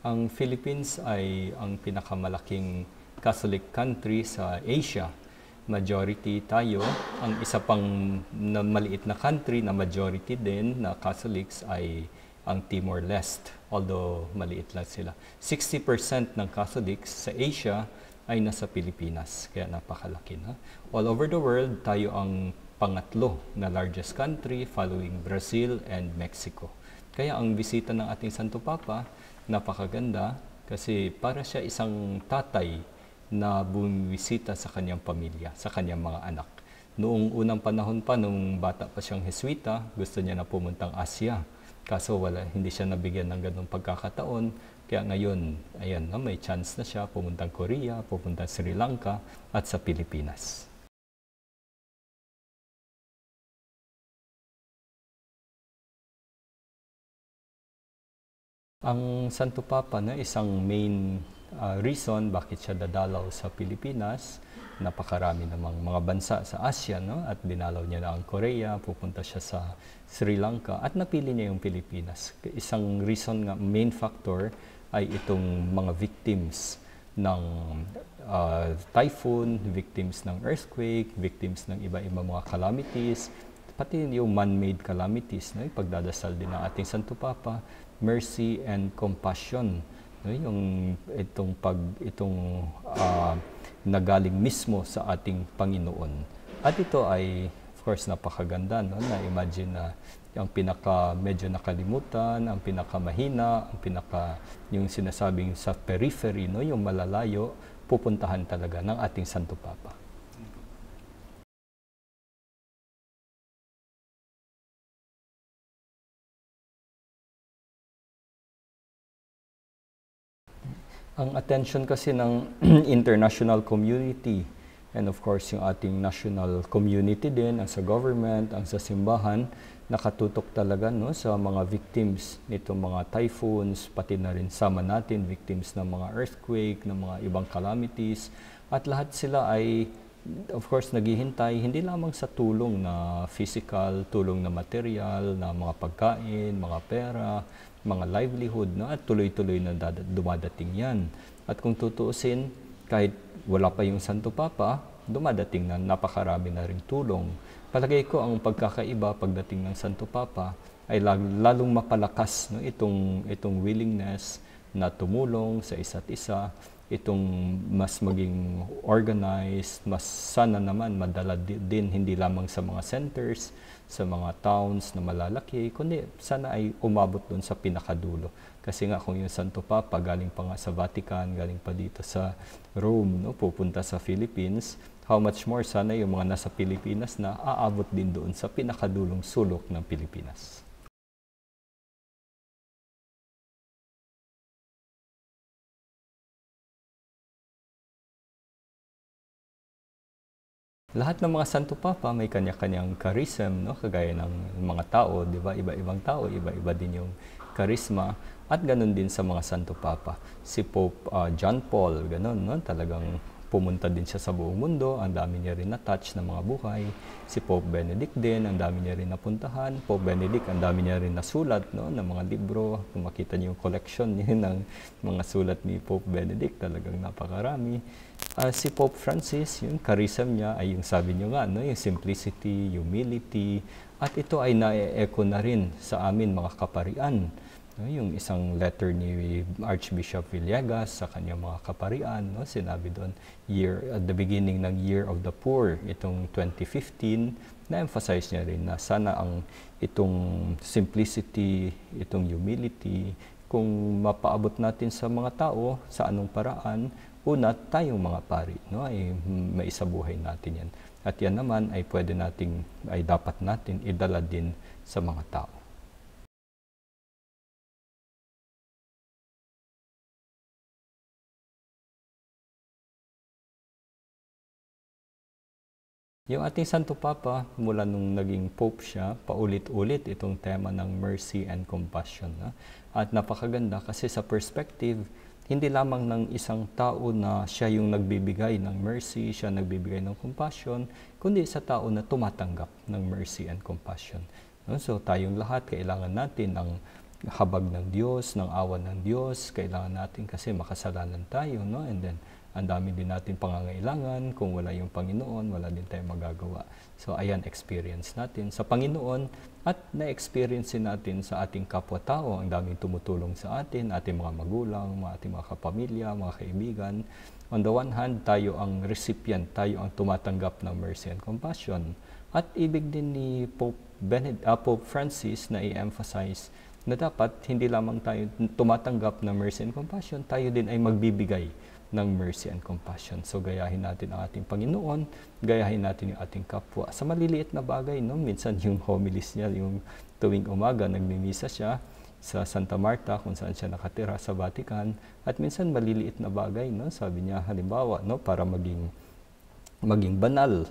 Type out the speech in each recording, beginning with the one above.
Ang Philippines ay ang pinakamalaking Catholic country sa Asia. Majority tayo. Ang isa pang maliit na country na majority din na Catholics ay ang Timor-Leste, although maliit lang sila. 60% ng Catholics sa Asia ay nasa Pilipinas, kaya napakalaki na. All over the world, tayo ang pangatlo na largest country following Brazil and Mexico. Kaya ang bisita ng ating Santo Papa, napakaganda kasi para siya isang tatay na bumisita sa kanyang pamilya, sa kanyang mga anak. Noong unang panahon pa, nung bata pa siyang Jesuita, gusto niya na pumuntang Asia. Kaso hindi siya nabigyan ng ganung pagkakataon. Kaya ngayon, ayan, may chance na siya pumuntang Korea, pupuntang Sri Lanka at sa Pilipinas. Ang Santo Papa na isang main reason bakit siya dadalaw sa Pilipinas, napakarami namang mga bansa sa Asia, no? At dinalaw niya na ang Korea, pupunta siya sa Sri Lanka at napili niya yung Pilipinas. Isang reason nga, main factor ay itong mga victims ng typhoon, victims ng earthquake, victims ng iba-iba mga calamities, pati yung man-made calamities, no? Pagdadasal din ng ating Santo Papa, mercy and compassion, no? Yung itong nagaling mismo sa ating Panginoon. At ito ay of course napakaganda, no? Na imagine na ang medyo nakalimutan, ang pinakamahina, yung sinasabing sa periphery, no? Yung malalayo, pupuntahan talaga ng ating Santo Papa. Ang attention kasi ng international community and of course yung ating national community din, ang sa government, ang sa simbahan, nakatutok talaga, no, sa mga victims nitong mga typhoons, pati na rin sama natin victims ng mga earthquake, ng mga ibang calamities, at lahat sila ay of course naghihintay hindi lamang sa tulong na physical, tulong na material, na mga pagkain, mga pera, mga livelihood, no? At tuloy-tuloy na dumadating yan. At kung tutuusin, kahit wala pa yung Santo Papa, dumadating na napakarami na ring tulong. Palagay ko ang pagkakaiba pagdating ng Santo Papa ay lalong mapalakas, no? itong willingness na tumulong sa isa't isa, itong mas maging organized, mas sana naman madala din hindi lamang sa mga centers, sa mga towns na malalaki, kundi sana ay umabot doon sa pinakadulo. Kasi nga kung yung Santo Papa galing pa nga sa Vatican, galing pa dito sa Rome, no, pupunta sa Philippines, how much more sana yung mga nasa Pilipinas na aabot din doon sa pinakadulong sulok ng Pilipinas. Lahat ng mga Santo Papa may kanya-kanyang charism, no? Kagaya ng mga tao, di ba? Iba-ibang tao, iba-iba din yung charisma. At ganun din sa mga Santo Papa. Si Pope John Paul, ganun, no? Talagang pumunta din siya sa buong mundo, ang dami niya rin na-touch ng mga buhay. Si Pope Benedict din, ang dami niya rin napuntahan. Pope Benedict, ang dami niya rin nasulat, no? Ng mga libro. Kung makita niyo yung collection niya ng mga sulat ni Pope Benedict, talagang napakarami. Si Pope Francis, yung charism niya ay yung sabi niyo nga, no? Yung simplicity, humility, at ito ay na-echo na rin sa amin mga kaparian. No, yung isang letter ni Archbishop Villegas sa kanyang mga kaparian, no, sinabi doon, at the beginning ng Year of the Poor, itong 2015, na-emphasize niya rin na sana itong simplicity, itong humility, kung mapaabot natin sa mga tao, sa anong paraan, una, tayong mga pari, no, ay maisabuhay natin yan. At yan naman ay dapat natin idala din sa mga tao. Yung ating Santo Papa, mula nung naging Pope siya, paulit-ulit itong tema ng mercy and compassion. No? At napakaganda kasi sa perspective, hindi lamang ng isang tao na siya yung nagbibigay ng mercy, siya nagbibigay ng compassion, kundi sa tao na tumatanggap ng mercy and compassion. No? So tayong lahat, kailangan natin ng habag ng Diyos, ng awa ng Diyos. Kailangan natin kasi makasalanan tayo, no? And then, ang dami din natin pangangailangan. Kung wala yung Panginoon, wala din tayong magagawa. So, ayan, experience natin sa Panginoon at na-experience natin sa ating kapwa-tao. Ang daming tumutulong sa atin, ating mga magulang, ating mga kapamilya, mga kaibigan. On the one hand, tayo ang recipient, tayo ang tumatanggap ng mercy and compassion. At ibig din ni Pope Francis na i-emphasize na dapat hindi lamang tayo tumatanggap ng mercy and compassion, tayo din ay magbibigay ng mercy and compassion. So, gayahin natin ang ating Panginoon, gayahin natin yung ating kapwa. Sa maliliit na bagay, no? Minsan yung homiles niya, yung tuwing umaga, nagmimisa siya sa Santa Marta, kung saan siya nakatira sa Vatican. At minsan maliliit na bagay, no? Sabi niya, halimbawa, no? Para maging banal.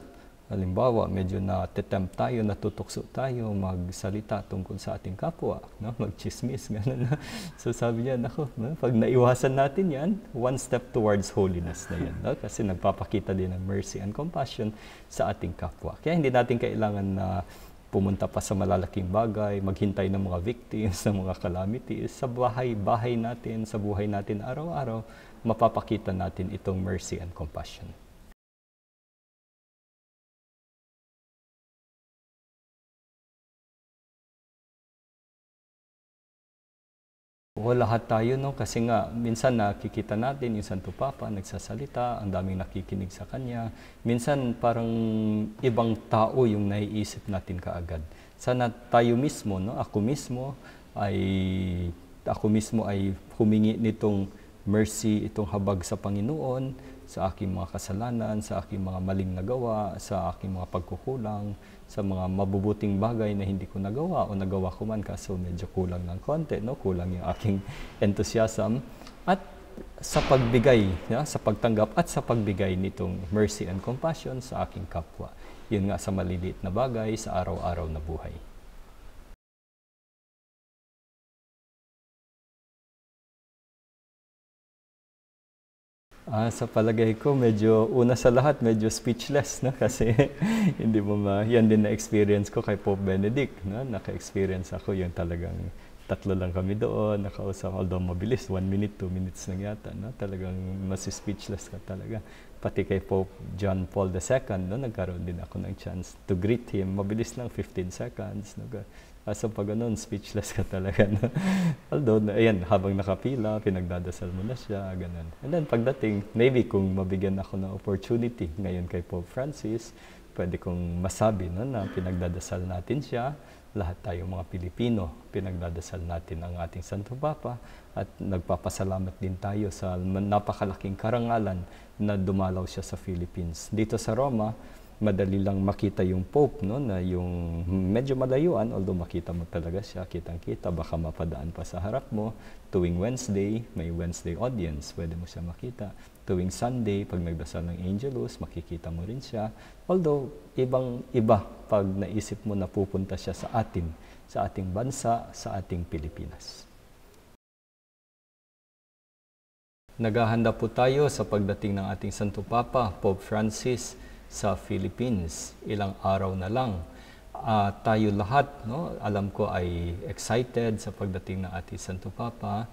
Halimbawa, medyo na-tempt tayo, natutokso tayo magsalita tungkol sa ating kapwa, no? Mag-chismis, gano'n. So sabi niya, nako, no? Pag naiwasan natin yan, one step towards holiness na yan. No? Kasi nagpapakita din ng mercy and compassion sa ating kapwa. Kaya hindi natin kailangan na pumunta pa sa malalaking bagay, maghintay ng mga victims, ng mga calamities. Sa bahay natin, sa buhay natin araw-araw, mapapakita natin itong mercy and compassion. O lahat tayo, no? Kasi nga, minsan nakikita natin yung Santo Papa, nagsasalita, ang daming nakikinig sa kanya. Minsan parang ibang tao yung naiisip natin kaagad. Sana tayo mismo, no? Ako mismo ay humingi nitong mercy, itong habag sa Panginoon, sa aking mga kasalanan, sa aking mga maling nagawa, sa aking mga pagkukulang, sa mga mabubuting bagay na hindi ko nagawa o nagawa ko man kaso medyo kulang ng konti, no? Kulang yung aking enthusiasm. At sa pagbigay, sa pagtanggap at sa pagbigay nitong mercy and compassion sa aking kapwa. Yun nga sa maliliit na bagay sa araw-araw na buhay. Sa palagay ko, una sa lahat, medyo speechless, no? Kasi hindi mo yan din na-experience ko kay Pope Benedict, no? Naka-experience ako yung talagang 3 lang kami doon, nakausap, although mabilis, 1 minute, 2 minutes lang yata, no? Talagang speechless ka talaga. Pati kay Pope John Paul II, no? Nagkaroon din ako ng chance to greet him, mabilis lang, 15 seconds, no? So pag ganun, speechless ka talaga. No? Although, ayan, habang nakapila, pinagdadasal mo na siya, ganun. And then pagdating, maybe kung mabigyan ako ng opportunity ngayon kay Pope Francis, pwede kong masabi, no, na pinagdadasal natin siya, lahat tayong mga Pilipino, pinagdadasal natin ang ating Santo Papa, at nagpapasalamat din tayo sa napakalaking karangalan na dumalaw siya sa Philippines. Dito sa Roma, madali lang makita yung Pope, no, na yung medyo malayuan, although makita mo talaga siya, kitang-kita, baka mapadaan pa sa harap mo. Tuwing Wednesday, may Wednesday audience, pwede mo siya makita. Tuwing Sunday, pag nagdasal ng Angelus, makikita mo rin siya. Although, ibang-iba pag naisip mo na pupunta siya sa ating bansa, sa ating Pilipinas. Naghahanda po tayo sa pagdating ng ating Santo Papa, Pope Francis, sa Philippines. Ilang araw na lang. Tayo lahat, no, alam ko ay excited sa pagdating ng ating Santo Papa.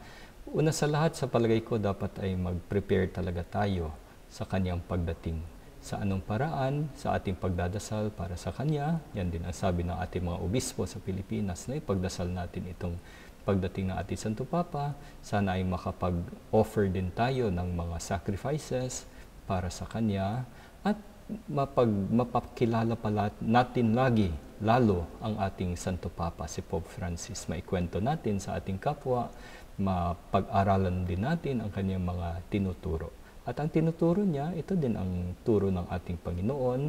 Una sa lahat, sa palagay ko, dapat ay mag-prepare talaga tayo sa kanyang pagdating. Sa anong paraan, sa ating pagdadasal para sa kanya. Yan din ang sabi ng ating mga obispo sa Pilipinas, na ipagdasal natin itong pagdating ng ating Santo Papa. Sana ay makapag-offer din tayo ng mga sacrifices para sa kanya at mapakilala pala natin lalo ang ating Santo Papa, si Pope Francis. Maikwento natin sa ating kapwa, mapag-aralan din natin ang kanyang mga tinuturo. At ang tinuturo niya, ito din ang turo ng ating Panginoon,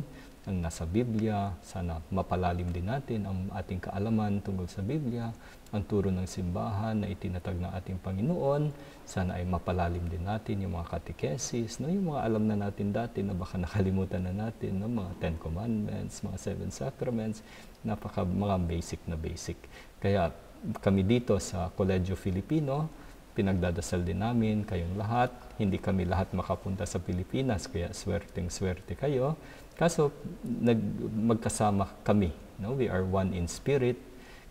ang nasa Biblia. Sana mapalalim din natin ang ating kaalaman tungkol sa Biblia, ang turo ng simbahan na itinatag ng ating Panginoon. Sana ay mapalalim din natin yung mga catechesis, no? Yung mga alam na natin dati na baka nakalimutan na natin, no? Mga 10 Commandments, mga 7 Sacraments, mga basic na basic. Kaya kami dito sa Colegio Filipino, pinagdadasal din namin kayong lahat. Hindi kami lahat makapunta sa Pilipinas, kaya swerteng-swerte kayo. Kaso magkasama kami, no? We are one in spirit,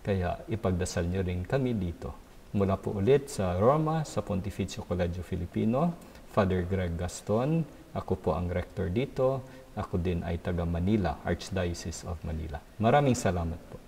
kaya ipagdasal nyo rin kami dito Mula po ulit sa Roma, sa Pontificio Colegio Filipino, Father Greg Gaston. Ako po ang rector dito. Ako din ay taga Manila, Archdiocese of Manila. Maraming salamat po.